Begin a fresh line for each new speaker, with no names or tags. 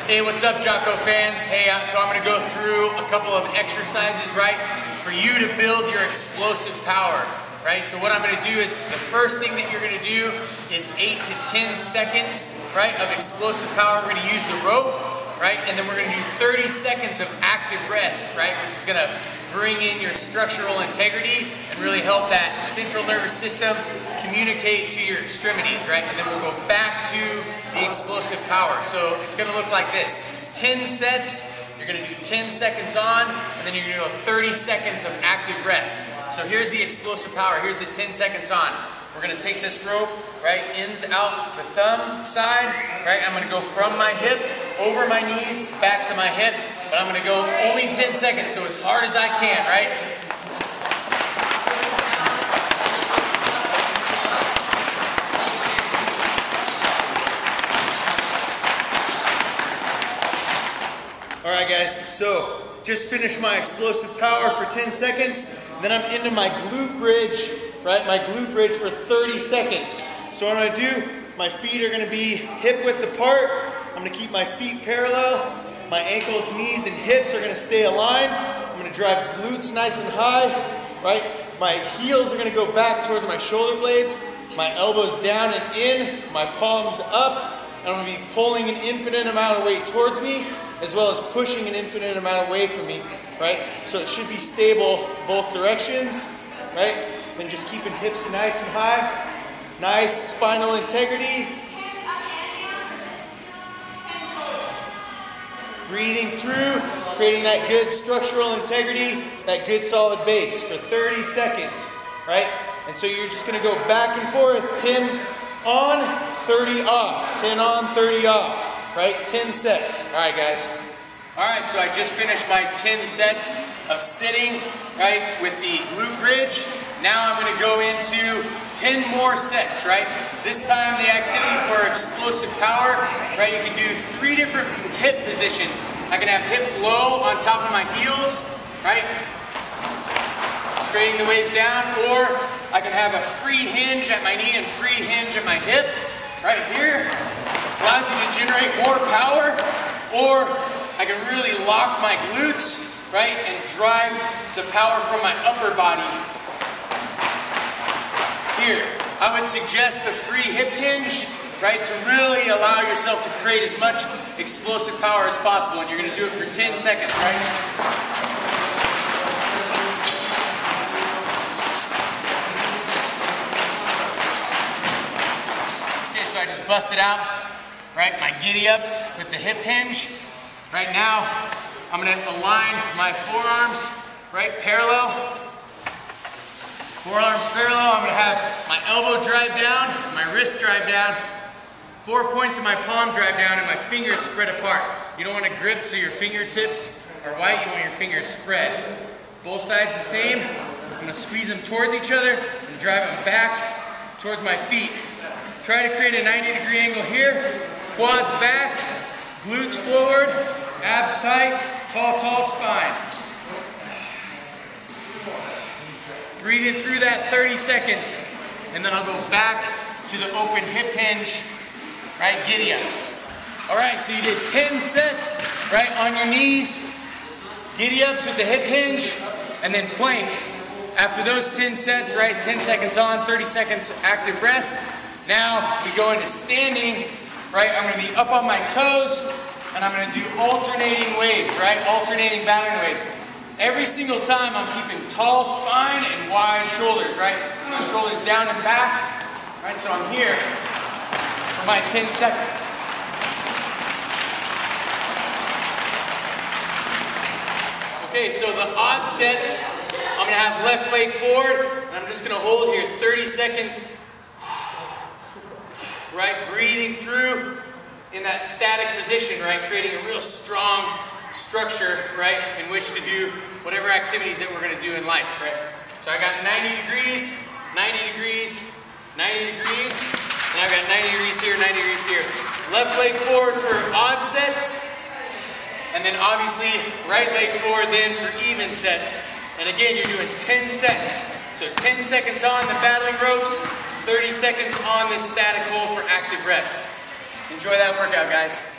Hey, what's up, Jocko fans? Hey, so I'm going to go through a couple of exercises, right, for you to build your explosive power, right? So what I'm going to do is, the first thing that you're going to do is 8 to 10 seconds, right, of explosive power. We're going to use the rope, right, and then we're going to do 30 seconds of active rest, right, which is going to bring in your structural integrity and really help that central nervous system communicate to your extremities, right? And then we'll go back to the explosive power. So it's going to look like this. 10 sets, you're going to do 10 seconds on, and then you're going to go 30 seconds of active rest. So here's the explosive power. Here's the 10 seconds on. We're going to take this rope, right, ends out the thumb side, right? I'm going to go from my hip, over my knees, back to my hip, but I'm going to go only 10 seconds, so as hard as I can, right? Alright guys, so just finished my explosive power for 10 seconds, then I'm into my glute bridge, right? My glute bridge for 30 seconds. So what I'm going to do, my feet are going to be hip width apart. I'm going to keep my feet parallel. My ankles, knees, and hips are going to stay aligned. I'm going to drive glutes nice and high, right? My heels are going to go back towards my shoulder blades. My elbows down and in, my palms up. And I'm going to be pulling an infinite amount of weight towards me, as well as pushing an infinite amount away from me, right? So it should be stable both directions, right? And just keeping hips nice and high. Nice spinal integrity. Breathing through, creating that good structural integrity, that good solid base for 30 seconds, right? And so you're just going to go back and forth, 10 on, 30 off, 10 on, 30 off, right? 10 sets. All right, guys. All right, so I just finished my 10 sets of sitting, right, with the glute bridge. Now I'm going to go into 10 more sets, right? This time the activity for explosive power, right? You can do 3 different hip positions. I can have hips low on top of my heels, right? Creating the waves down, or I can have a free hinge at my knee and free hinge at my hip, right here. Allows you to generate more power, or I can really lock my glutes, right, and drive the power from my upper body. Here, I would suggest the free hip hinge, right, to really allow yourself to create as much explosive power as possible, and you're going to do it for 10 seconds, right? Okay, so I just busted out, right, my giddy-ups with the hip hinge. Right now, I'm going to align my forearms, right, parallel. Forearms parallel. I'm going to have my elbow drive down, my wrist drive down, 4 points of my palm drive down, and my fingers spread apart. You don't want to grip so your fingertips are white, you want your fingers spread. Both sides the same. I'm going to squeeze them towards each other and drive them back towards my feet. Try to create a 90-degree angle here. Quads back, glutes forward, abs tight, tall spine. Breathing through that 30 seconds, and then I'll go back to the open hip hinge, right, giddy-ups. All right, so you did 10 sets, right, on your knees, giddy-ups with the hip hinge, and then plank. After those 10 sets, right, 10 seconds on, 30 seconds active rest. Now we go into standing, right, I'm going to be up on my toes, and I'm going to do alternating waves, right, alternating battling waves. Every single time I'm keeping tall spine and wide shoulders, right? So the shoulders down and back, right? So I'm here for my 10 seconds. Okay, so the odd sets, I'm gonna have left leg forward, and I'm just gonna hold here 30 seconds, right? Breathing through in that static position, right? Creating a real strong structure, right, in which to do whatever activities that we're going to do in life, right? So I got 90 degrees, 90 degrees, 90 degrees, and I've got 90 degrees here, 90 degrees here. Left leg forward for odd sets, and then obviously right leg forward then for even sets. And again, you're doing 10 sets. So 10 seconds on the battling ropes, 30 seconds on this static hold for active rest. Enjoy that workout, guys.